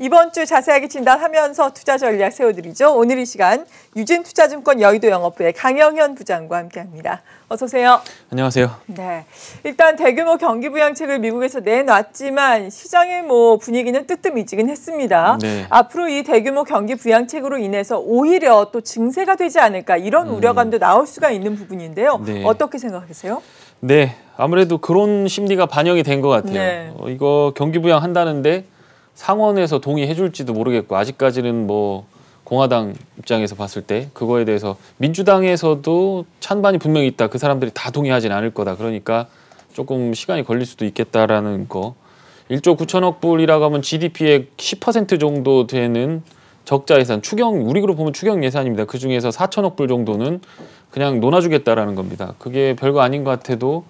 이번 주 자세하게 진단하면서 투자 전략 세워드리죠. 오늘 이 시간 유진투자증권 여의도 영업부의 강영현 부장과 함께합니다. 어서 오세요. 안녕하세요. 네, 일단 대규모 경기 부양책을 미국에서 내놨지만 시장의 분위기는 뜨뜻미지근 했습니다. 네. 앞으로 이 대규모 경기 부양책으로 인해서 오히려 또 증세가 되지 않을까 이런 우려감도 나올 수가 있는 부분인데요. 네. 어떻게 생각하세요? 네, 아무래도 그런 심리가 반영이 된 것 같아요. 네. 이거 경기 부양한다는데 상원에서 동의해줄지도 모르겠고 아직까지는 공화당 입장에서 봤을 때 그거에 대해서 민주당에서도 찬반이 분명히 있다. 그 사람들이 다 동의하진 않을 거다. 그러니까 조금 시간이 걸릴 수도 있겠다라는 거. 1조 9천억 불이라고 하면 GDP의 10% 정도 되는 적자 예산, 우리로 보면 추경 예산입니다. 그중에서 4천억 불 정도는 그냥 논아주겠다라는 겁니다. 그게 별거 아닌 것 같아도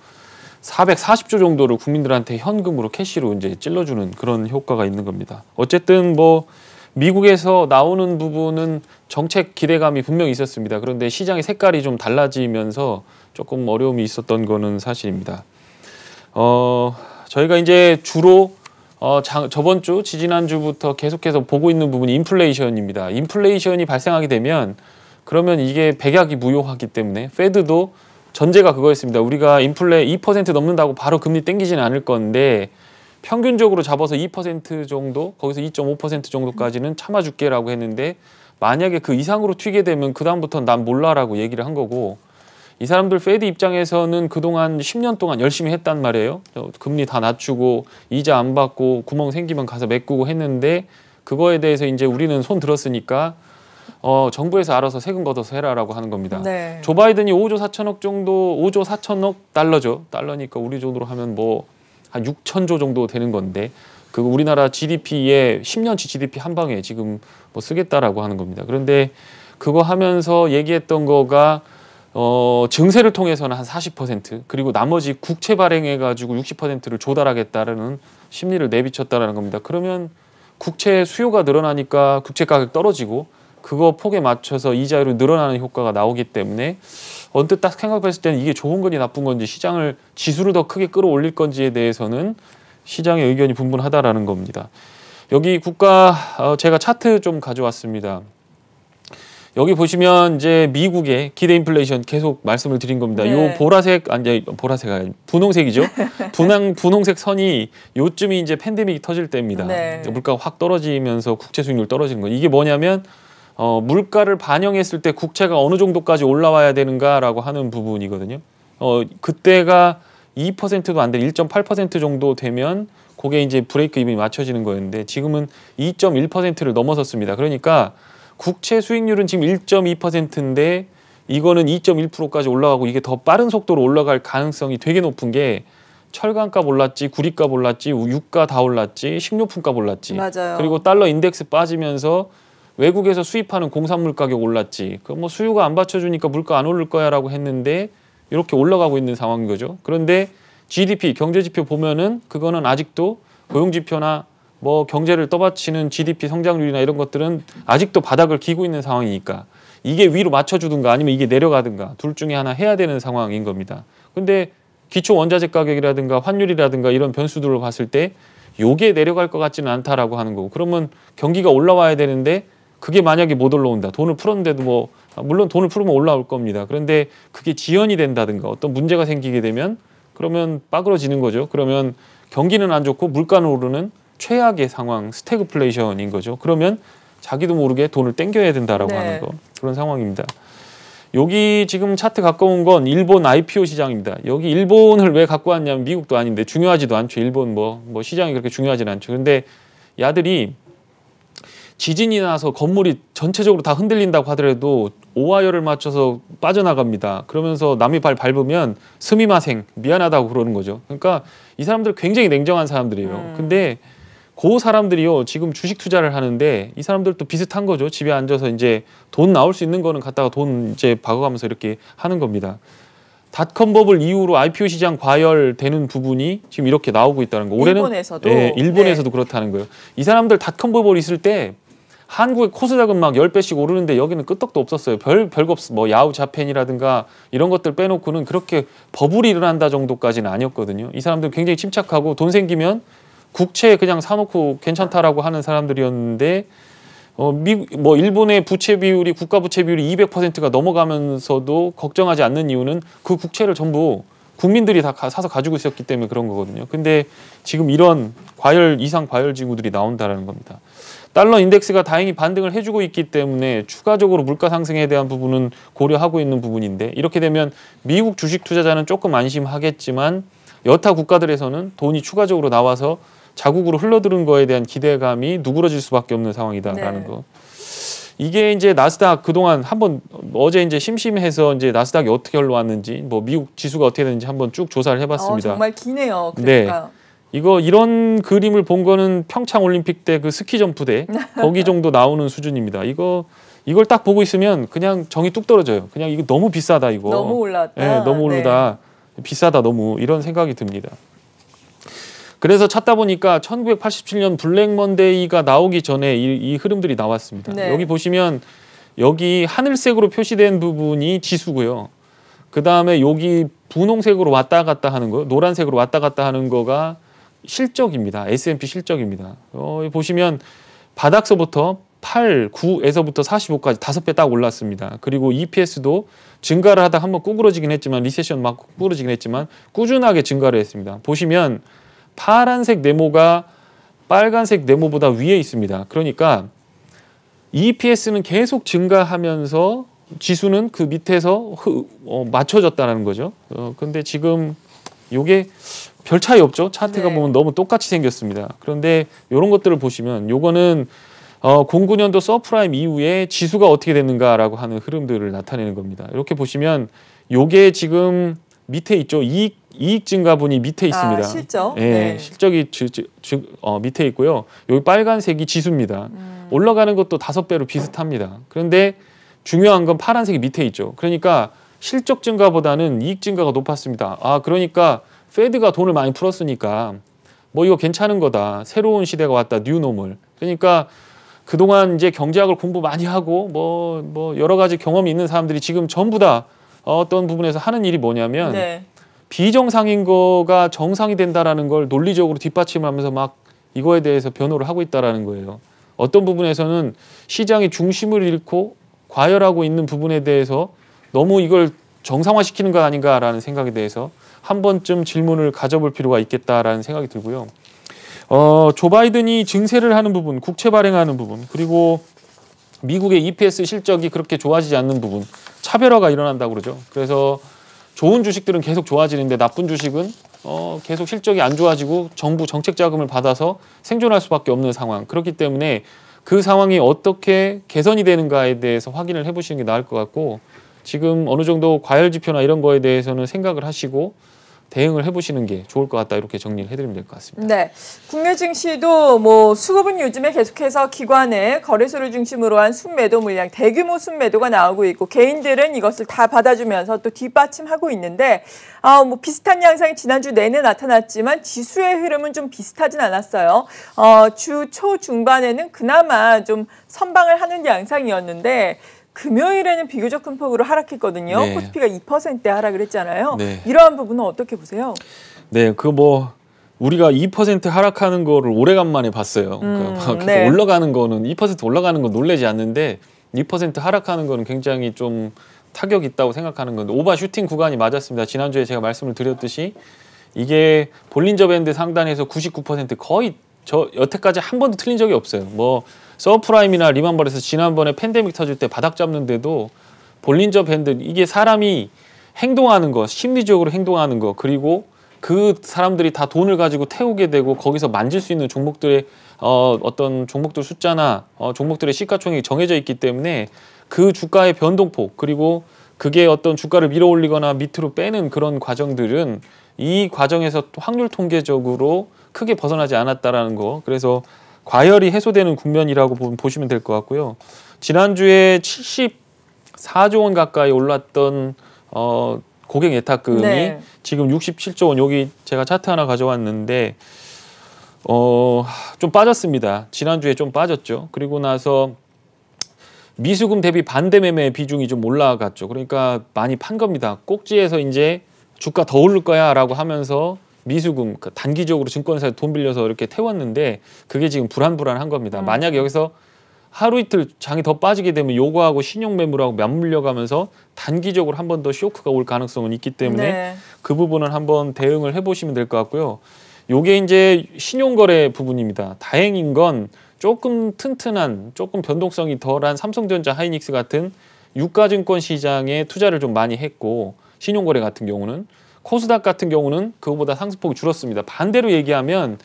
440조 정도를 국민들한테 현금으로 캐시로 이제 찔러주는 그런 효과가 있는 겁니다. 어쨌든 미국에서 나오는 부분은 정책 기대감이 분명히 있었습니다. 그런데 시장의 색깔이 좀 달라지면서 조금 어려움이 있었던 거는 사실입니다. 저희가 이제 주로 저번 주, 지지난주부터 계속해서 보고 있는 부분이 인플레이션입니다. 인플레이션이 발생하게 되면 그러면 이게 백약이 무효하기 때문에 페드도 전제가 그거였습니다. 우리가 인플레 2% 넘는다고 바로 금리 땡기지는 않을 건데 평균적으로 잡아서 2% 정도, 거기서 2.5% 정도까지는 참아줄게라고 했는데 만약에 그 이상으로 튀게 되면 그다음부터는 난 몰라라고 얘기를 한 거고 이 사람들 페드 입장에서는 그동안 10년 동안 열심히 했단 말이에요. 금리 다 낮추고 이자 안 받고 구멍 생기면 가서 메꾸고 했는데 그거에 대해서 이제 우리는 손 들었으니까 정부에서 알아서 세금 걷어서 해라라고 하는 겁니다. 네. 조 바이든이 5조 4천억 정도, 5조 4천억 달러죠. 달러니까 우리 돈으로 하면 한 6천조 정도 되는 건데 그 우리나라 GDP의 10년치 GDP 한 방에 지금 쓰겠다라고 하는 겁니다. 그런데 그거 하면서 얘기했던 거가 증세를 통해서는 한 40% 그리고 나머지 국채 발행해가지고 60%를 조달하겠다라는 심리를 내비쳤다라는 겁니다. 그러면 국채 수요가 늘어나니까 국채 가격 떨어지고 그거 폭에 맞춰서 이자율이 늘어나는 효과가 나오기 때문에 언뜻 딱 생각했을 때는 이게 좋은 건지 나쁜 건지 시장을 지수를 더 크게 끌어올릴 건지에 대해서는 시장의 의견이 분분하다라는 겁니다. 여기 제가 차트 좀 가져왔습니다. 여기 보시면 이제 미국의 기대 인플레이션 계속 말씀을 드린 겁니다. 네. 요 보라색 아니 분홍색이죠. 분홍색 선이 요쯤이 이제 팬데믹이 터질 때입니다. 네. 물가가 확 떨어지면서 국채 수익률 떨어지는 거. 이게 뭐냐면 물가를 반영했을 때 국채가 어느 정도까지 올라와야 되는가라고 하는 부분이거든요. 그때가 2%도 안 되는 1.8% 정도 되면 그게 이제 브레이크 이븐이 맞춰지는 거였는데 지금은 2.1%를 넘어섰습니다. 그러니까 국채 수익률은 지금 1.2%인데 이거는 2.1%까지 올라가고 이게 더 빠른 속도로 올라갈 가능성이 되게 높은 게 철강값 올랐지, 구리값 올랐지, 유가 다 올랐지, 식료품값 올랐지. 맞아요. 그리고 달러 인덱스 빠지면서 외국에서 수입하는 공산물 가격 올랐지. 수요가 안 받쳐주니까 물가 안 오를 거야라고 했는데 이렇게 올라가고 있는 상황인 거죠. 그런데 GDP 경제지표 보면은 그거는 아직도 고용지표나 경제를 떠받치는 GDP 성장률이나 이런 것들은 아직도 바닥을 기고 있는 상황이니까 이게 위로 맞춰주든가 아니면 이게 내려가든가 둘 중에 하나 해야 되는 상황인 겁니다. 근데 기초 원자재 가격이라든가 환율이라든가 이런 변수들을 봤을 때 요게 내려갈 것 같지는 않다라고 하는 거고 그러면 경기가 올라와야 되는데 그게 만약에 못 올라온다. 돈을 풀었는데도 물론 돈을 풀으면 올라올 겁니다. 그런데 그게 지연이 된다든가 어떤 문제가 생기게 되면 그러면 빠그러지는 거죠. 그러면 경기는 안 좋고 물가는 오르는 최악의 상황, 스태그플레이션인 거죠. 그러면 자기도 모르게 돈을 땡겨야 된다라고 네. 하는 거 그런 상황입니다. 여기 지금 차트 갖고 온 건 일본 IPO 시장입니다. 여기 일본을 왜 갖고 왔냐면 미국도 아닌데 중요하지도 않죠. 일본 시장이 그렇게 중요하지는 않죠. 근데 야들이 지진이 나서 건물이 전체적으로 다 흔들린다고 하더라도 오하이어를 맞춰서 빠져나갑니다. 그러면서 남이 밟으면 스미마생 미안하다고 그러는 거죠. 그러니까 이 사람들 굉장히 냉정한 사람들이에요. 근데 그 사람들이요 지금 주식 투자를 하는데 이 사람들도 비슷한 거죠. 집에 앉아서 이제 돈 나올 수 있는 거는 갖다가 돈 이제 박아가면서 이렇게 하는 겁니다. 닷컴 버블 이후로 IPO 시장 과열되는 부분이 지금 이렇게 나오고 있다는 거. 올해는 일본에서도 일본에서도 그렇다는 거예요. 이 사람들 닷컴 버블 있을 때 한국의 코스닥은 막 10배씩 오르는데 여기는 끄떡도 없었어요. 별거 없어. 야후 자펜이라든가 이런 것들 빼놓고는 그렇게 버블이 일어난다 정도까지는 아니었거든요. 이 사람들 굉장히 침착하고 돈 생기면 국채 그냥 사놓고 괜찮다라고 하는 사람들이었는데 뭐 일본의 부채 비율이 국가 부채 비율이 200%가 넘어가면서도 걱정하지 않는 이유는 그 국채를 전부 국민들이 다 사서 가지고 있었기 때문에 그런 거거든요. 근데 지금 이런 이상 과열 징후들이 나온다라는 겁니다. 달러 인덱스가 다행히 반등을 해주고 있기 때문에 추가적으로 물가 상승에 대한 부분은 고려하고 있는 부분인데 이렇게 되면 미국 주식 투자자는 조금 안심하겠지만 여타 국가들에서는 돈이 추가적으로 나와서 자국으로 흘러드는 거에 대한 기대감이 누그러질 수밖에 없는 상황이다라는 네. 거. 이게 이제 나스닥 그동안 한번 어제 이제 심심해서 이제 나스닥이 어떻게 흘러왔는지 뭐 미국 지수가 어떻게 되는지 한번 쭉 조사를 해봤습니다. 정말 기네요. 네. 그러니까. 이런 그림을 본 거는 평창 올림픽 때 그 스키 점프대 거기 정도 나오는 수준입니다. 이걸 딱 보고 있으면 그냥 정이 뚝 떨어져요. 그냥 이거 너무 비싸다 이거. 너무 올랐다. 네, 너무 오르다. 비싸다 너무 이런 생각이 듭니다. 그래서 찾다 보니까 1987년 블랙 먼데이가 나오기 전에 이 흐름들이 나왔습니다. 네. 여기 보시면 여기 하늘색으로 표시된 부분이 지수고요. 그 다음에 여기 분홍색으로 왔다 갔다 하는 거, 노란색으로 왔다 갔다 하는 거가 실적입니다. S&P 실적입니다. 보시면 바닥서부터 8, 9에서부터 45까지 5배 딱 올랐습니다. 그리고 EPS도 증가를 하다 한번 구부러지긴 했지만 리세션 막 구부러지긴 했지만 꾸준하게 증가를 했습니다. 보시면 파란색 네모가 빨간색 네모보다 위에 있습니다. 그러니까 EPS는 계속 증가하면서 지수는 그 밑에서 맞춰졌다는 거죠. 근데 지금 요게 별 차이 없죠. 차트가 네. 보면 너무 똑같이 생겼습니다. 그런데 이런 것들을 보시면 요거는 09년도 서프라임 이후에 지수가 어떻게 됐는가라고 하는 흐름들을 나타내는 겁니다. 이렇게 보시면 요게 지금 밑에 있죠. 이익 증가분이 밑에 있습니다. 실적. 네, 네. 실적이 밑에 있고요. 여기 빨간색이 지수입니다. 올라가는 것도 5배로 비슷합니다. 그런데 중요한 건 파란색이 밑에 있죠. 그러니까 실적 증가보다는 이익 증가가 높았습니다. 그러니까 페드가 돈을 많이 풀었으니까 뭐 이거 괜찮은 거다. 새로운 시대가 왔다. 뉴노멀. 그러니까 그동안 이제 경제학을 공부 많이 하고 뭐 여러 가지 경험이 있는 사람들이 지금 전부 다 어떤 부분에서 하는 일이 뭐냐면 네. 비정상인 거가 정상이 된다라는 걸 논리적으로 뒷받침하면서 막 이거에 대해서 변호를 하고 있다라는 거예요. 어떤 부분에서는 시장이 중심을 잃고 과열하고 있는 부분에 대해서 너무 이걸 정상화시키는 거 아닌가라는 생각에 대해서 한 번쯤 질문을 가져볼 필요가 있겠다라는 생각이 들고요. 조 바이든이 증세를 하는 부분, 국채 발행하는 부분, 그리고 미국의 EPS 실적이 그렇게 좋아지지 않는 부분, 차별화가 일어난다고 그러죠. 그래서 좋은 주식들은 계속 좋아지는데 나쁜 주식은 계속 실적이 안 좋아지고 정부 정책 자금을 받아서 생존할 수밖에 없는 상황. 그렇기 때문에 그 상황이 어떻게 개선이 되는가에 대해서 확인을 해보시는 게 나을 것 같고 지금 어느 정도 과열 지표나 이런 거에 대해서는 생각을 하시고 대응을 해보시는 게 좋을 것 같다 이렇게 정리를 해드리면 될 것 같습니다. 네, 국내 증시도 뭐 수급은 요즘에 계속해서 기관의 거래소를 중심으로 한 순매도 물량, 대규모 순매도가 나오고 있고 개인들은 이것을 다 받아주면서 또 뒷받침하고 있는데 뭐 비슷한 양상이 지난주 내내 나타났지만 지수의 흐름은 좀 비슷하진 않았어요. 주 초중반에는 그나마 좀 선방을 하는 양상이었는데 금요일에는 비교적 큰 폭으로 하락했거든요. 네. 코스피가 2% 하락을 했잖아요. 네. 이러한 부분은 어떻게 보세요? 네, 우리가 2% 하락하는 거를 오래간만에 봤어요. 네. 올라가는 거는 2% 올라가는 건 놀라지 않는데 2% 하락하는 거는 굉장히 좀 타격이 있다고 생각하는 건데 오버 슈팅 구간이 맞았습니다. 지난주에 제가 말씀을 드렸듯이 이게 볼린저 밴드 상단에서 99% 거의 여태까지 한 번도 틀린 적이 없어요. 뭐 서프라임이나 리만버에서 지난번에 팬데믹 터질 때 바닥 잡는데도 볼린저 밴드 이게 사람이 행동하는 거, 심리적으로 행동하는 거 그리고 그 사람들이 다 돈을 가지고 태우게 되고 거기서 만질 수 있는 종목들의 어떤 종목들 숫자나 종목들의 시가총액이 정해져 있기 때문에 그 주가의 변동폭 그리고 그게 어떤 주가를 밀어올리거나 밑으로 빼는 그런 과정들은 이 과정에서 확률 통계적으로 크게 벗어나지 않았다라는 거. 그래서 과열이 해소되는 국면이라고 보시면 될 것 같고요. 지난주에 74조 원 가까이 올랐던 고객 예탁금이 네. 지금 67조 원 여기 제가 차트 하나 가져왔는데 좀 빠졌습니다. 지난주에 좀 빠졌죠. 그리고 나서 미수금 대비 반대 매매 비중이 좀 올라갔죠. 그러니까 많이 판 겁니다. 꼭지에서 이제 주가 더 오를 거야 라고 하면서 미수금 단기적으로 증권사에 돈 빌려서 이렇게 태웠는데 그게 지금 불안불안한 겁니다. 만약 여기서 하루 이틀 장이 더 빠지게 되면 요거하고 신용매물하고 맞물려가면서 단기적으로 한 번 더 쇼크가 올 가능성은 있기 때문에 네. 그 부분은 한번 대응을 해보시면 될 것 같고요. 요게 이제 신용거래 부분입니다. 다행인 건 조금 튼튼한, 조금 변동성이 덜한 삼성전자, 하이닉스 같은 유가증권 시장에 투자를 좀 많이 했고, 신용거래 같은 경우는 코스닥 같은 경우는 그거보다 상승폭이 줄었습니다. 반대로 얘기하면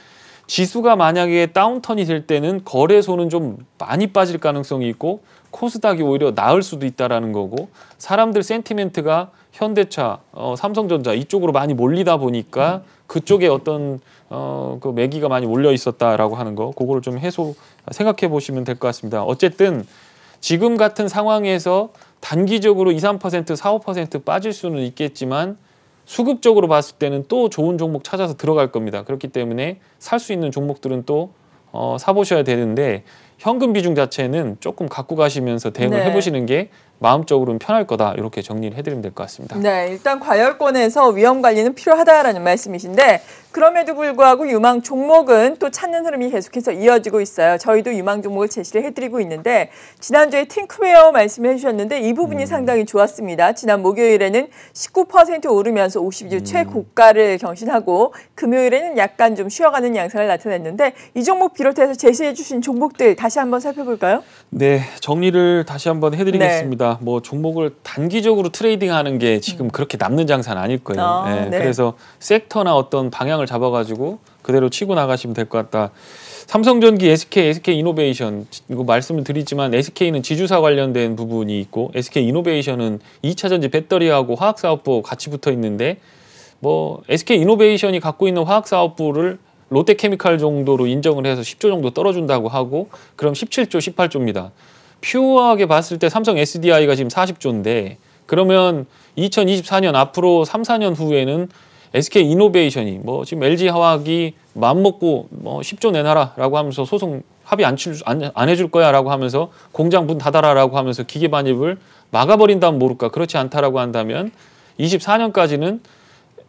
지수가 만약에 다운턴이 될 때는 거래소는 좀 많이 빠질 가능성이 있고 코스닥이 오히려 나을 수도 있다라는 거고, 사람들 센티멘트가 현대차, 삼성전자 이쪽으로 많이 몰리다 보니까 그쪽에 어떤 그 매기가 많이 몰려 있었다라고 하는 거, 그거를 좀 생각해 보시면 될 것 같습니다. 어쨌든 지금 같은 상황에서 단기적으로 2, 3%, 4, 5% 빠질 수는 있겠지만 수급적으로 봤을 때는 또 좋은 종목 찾아서 들어갈 겁니다. 그렇기 때문에 살 수 있는 종목들은 또 사보셔야 되는데 현금 비중 자체는 조금 갖고 가시면서 대응을 네. 해보시는 게 마음적으로는 편할 거다. 이렇게 정리를 해드리면 될 것 같습니다. 네, 일단 과열권에서 위험 관리는 필요하다라는 말씀이신데 그럼에도 불구하고 유망 종목은 또 찾는 흐름이 계속해서 이어지고 있어요. 저희도 유망 종목을 제시를 해드리고 있는데 지난주에 팅크웨어 말씀을 해주셨는데 이 부분이 상당히 좋았습니다. 지난 목요일에는 19% 오르면서 52주 최고가를 경신하고 금요일에는 약간 좀 쉬어가는 양상을 나타냈는데 이 종목 비롯해서 제시해 주신 종목들 다시 한번 살펴볼까요? 네, 정리를 다시 한번 해드리겠습니다. 뭐 종목을 단기적으로 트레이딩하는 게 지금 그렇게 남는 장사는 아닐 거예요. 네. 그래서 섹터나 어떤 방향을 잡아가지고 그대로 치고 나가시면 될 것 같다. 삼성전기, SK이노베이션 이거 말씀을 드리지만 SK는 지주사 관련된 부분이 있고 SK이노베이션은 2차전지 배터리하고 화학사업부 같이 붙어 있는데 뭐 SK이노베이션이 갖고 있는 화학사업부를 롯데케미칼 정도로 인정을 해서 10조 정도 떨어준다고 하고 그럼 17조, 18조입니다. 퓨어하게 봤을 때 삼성 SDI가 지금 40조인데 그러면 2024년 앞으로 3, 4년 후에는 SK이노베이션이 뭐 지금 LG화학이 마음먹고 뭐 10조 내놔라라고 하면서 소송 합의 안 해줄 거야라고 하면서 공장 문 닫아라라고 하면서 기계 반입을 막아버린다면 모를까. 그렇지 않다라고 한다면 24년까지는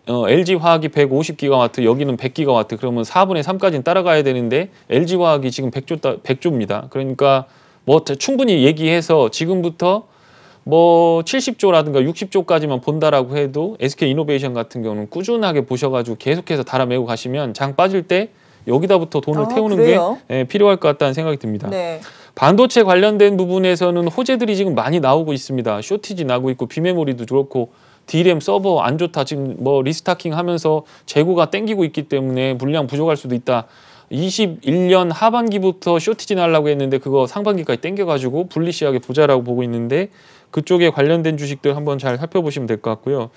LG화학이 150기가와트, 여기는 100기가와트, 그러면 4분의 3까지는 따라가야 되는데 LG화학이 지금 100조입니다. 그러니까 뭐 충분히 얘기해서 지금부터 뭐 70조라든가 60조까지만 본다라고 해도 SK이노베이션 같은 경우는 꾸준하게 보셔가지고 계속해서 달아매고 가시면 장 빠질 때 여기다부터 돈을 태우는 그래요? 게 필요할 것 같다는 생각이 듭니다. 네. 반도체 관련된 부분에서는 호재들이 지금 많이 나오고 있습니다. 쇼티지 나고 있고 비메모리도 그렇고 D램 서버 안 좋다. 지금 뭐 리스타킹 하면서 재고가 땡기고 있기 때문에 물량 부족할 수도 있다. 21년 하반기부터 쇼티지 나려고 했는데 그거 상반기까지 땡겨가지고 불리시하게 보자라고 보고 있는데 그쪽에 관련된 주식들 한번 잘 살펴보시면 될 것 같고요.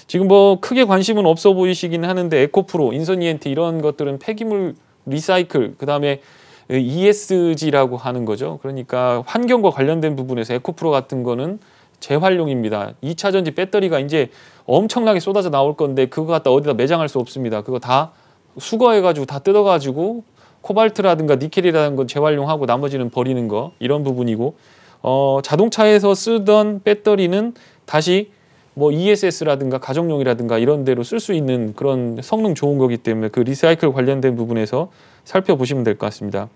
지금 뭐 크게 관심은 없어 보이시긴 하는데 에코프로, 인선 ENT 이런 것들은 폐기물 리사이클, 그다음에 ESG라고 하는 거죠. 그러니까 환경과 관련된 부분에서 에코프로 같은 거는 재활용입니다. 2차전지 배터리가 이제 엄청나게 쏟아져 나올 건데 그거 갖다 어디다 매장할 수 없습니다. 그거 다 수거해가지고 다 뜯어가지고 코발트라든가 니켈이라는 건 재활용하고 나머지는 버리는 거 이런 부분이고 자동차에서 쓰던 배터리는 다시 뭐 ESS라든가 가정용이라든가 이런 데로 쓸 수 있는 그런 성능 좋은 거기 때문에 그 리사이클 관련된 부분에서 살펴보시면 될 것 같습니다.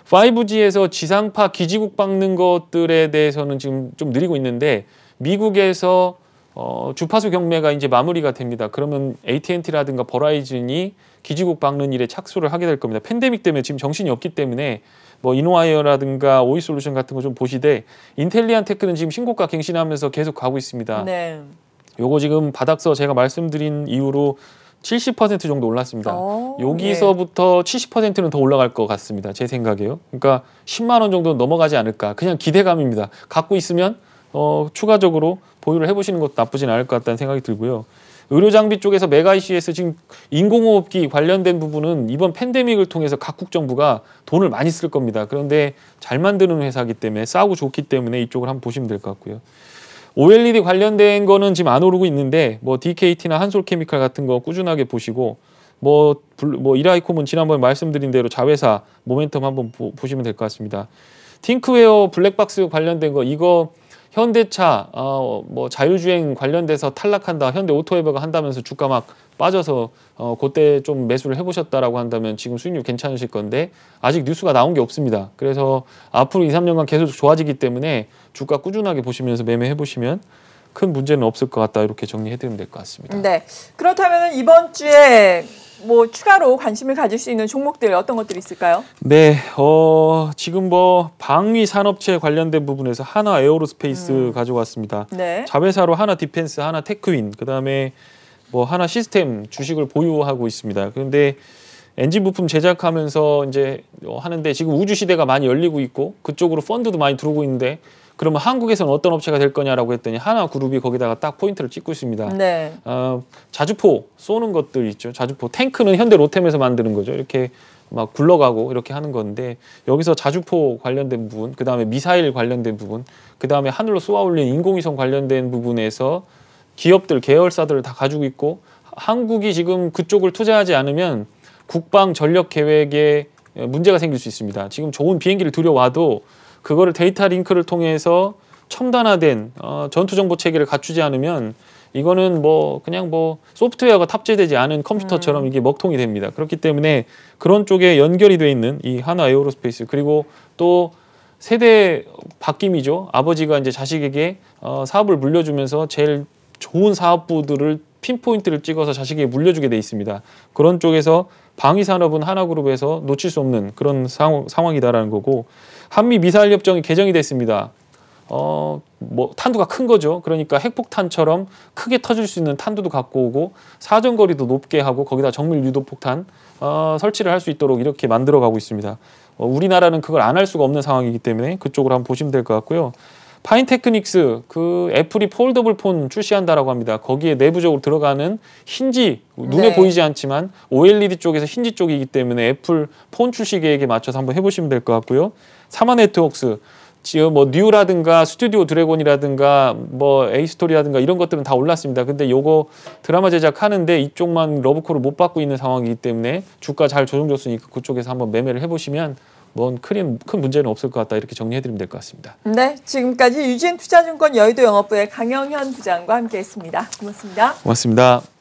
5G에서 지상파 기지국 박는 것들에 대해서는 지금 좀 느리고 있는데 미국에서 주파수 경매가 이제 마무리가 됩니다. 그러면 AT&T라든가 버라이즌이 기지국 박는 일에 착수를 하게 될 겁니다. 팬데믹 때문에 지금 정신이 없기 때문에 뭐 이노와이어라든가 오이솔루션 같은 거 좀 보시되 인텔리안테크는 지금 신고가 갱신하면서 계속 가고 있습니다. 네. 요거 지금 바닥서 제가 말씀드린 이후로 70% 정도 올랐습니다. 여기서부터 70%는 더 올라갈 것 같습니다. 제 생각에요. 그러니까 10만 원 정도 넘어가지 않을까. 그냥 기대감입니다. 갖고 있으면 추가적으로 보유를 해보시는 것도 나쁘진 않을 것 같다는 생각이 들고요. 의료장비 쪽에서 메가이시에서 지금 인공호흡기 관련된 부분은 이번 팬데믹을 통해서 각국 정부가 돈을 많이 쓸 겁니다. 그런데 잘 만드는 회사이기 때문에 싸고 좋기 때문에 이쪽을 한번 보시면 될 것 같고요. OLED 관련된 거는 지금 안 오르고 있는데 뭐 DKT나 한솔케미칼 같은 거 꾸준하게 보시고 뭐 이라이콤은 지난번에 말씀드린 대로 자회사 모멘텀 한번 보시면 될 것 같습니다. 팅크웨어 블랙박스 관련된 거 이거 현대차 뭐 자율주행 관련돼서 탈락한다, 현대 오토웨버가 한다면서 주가 막 빠져서 그때 좀 매수를 해보셨다라고 한다면 지금 수익률 괜찮으실 건데 아직 뉴스가 나온 게 없습니다. 그래서 앞으로 2, 3년간 계속 좋아지기 때문에 주가 꾸준하게 보시면서 매매해 보시면 큰 문제는 없을 것 같다, 이렇게 정리해드리면 될 것 같습니다. 네. 그렇다면 이번 주에 뭐 추가로 관심을 가질 수 있는 종목들 어떤 것들이 있을까요? 네, 지금 뭐 방위 산업체 관련된 부분에서 하나 에어로스페이스 가져왔습니다. 네. 자회사로 하나 디펜스, 하나 테크윈, 그다음에 뭐 하나 시스템 주식을 보유하고 있습니다. 그런데 엔진 부품 제작하면서 이제 하는데 지금 우주 시대가 많이 열리고 있고 그쪽으로 펀드도 많이 들어오고 있는데 그러면 한국에서는 어떤 업체가 될 거냐라고 했더니 하나 그룹이 거기다가 딱 포인트를 찍고 있습니다. 네. 자주포 쏘는 것들 있죠. 자주포 탱크는 현대 로템에서 만드는 거죠. 이렇게 막 굴러가고 이렇게 하는 건데 여기서 자주포 관련된 부분, 그 다음에 미사일 관련된 부분, 그 다음에 하늘로 쏘아 올린 인공위성 관련된 부분에서 기업들, 계열사들을 다 가지고 있고 한국이 지금 그쪽을 투자하지 않으면 국방 전력 계획에 문제가 생길 수 있습니다. 지금 좋은 비행기를 들여와도 그거를 데이터 링크를 통해서 첨단화된 전투 정보 체계를 갖추지 않으면 이거는 뭐 그냥 뭐 소프트웨어가 탑재되지 않은 컴퓨터처럼 이게 먹통이 됩니다. 그렇기 때문에 그런 쪽에 연결이 돼 있는 이 하나 에어로스페이스, 그리고 또 세대 바뀜이죠. 아버지가 이제 자식에게 사업을 물려주면서 제일 좋은 사업부들을 핀포인트를 찍어서 자식에게 물려주게 돼 있습니다. 그런 쪽에서 방위산업은 하나그룹에서 놓칠 수 없는 그런 상황이다라는 거고, 한미 미사일 협정이 개정이 됐습니다. 뭐 탄두가 큰 거죠. 그러니까 핵폭탄처럼 크게 터질 수 있는 탄두도 갖고 오고 사정거리도 높게 하고 거기다 정밀 유도 폭탄 설치를 할 수 있도록 이렇게 만들어 가고 있습니다. 우리나라는 그걸 안 할 수가 없는 상황이기 때문에 그쪽으로 한번 보시면 될 것 같고요. 파인테크닉스, 그 애플이 폴더블 폰 출시한다라고 합니다. 거기에 내부적으로 들어가는 힌지, 눈에 네. 보이지 않지만 OLED 쪽에서 힌지 쪽이기 때문에 애플 폰 출시 계획에 맞춰서 한번 해보시면 될 것 같고요. 사마네트웍스, 지금 뭐 뉴라든가 스튜디오 드래곤이라든가 뭐 에이스토리라든가 이런 것들은 다 올랐습니다. 근데 요거 드라마 제작하는데 이쪽만 러브콜을 못 받고 있는 상황이기 때문에 주가 잘 조정줬으니까 그쪽에서 한번 매매를 해보시면 뭔 큰 문제는 없을 것 같다, 이렇게 정리해드리면 될 것 같습니다. 네, 지금까지 유진 투자증권 여의도 영업부의 강영현 부장과 함께했습니다. 고맙습니다. 고맙습니다.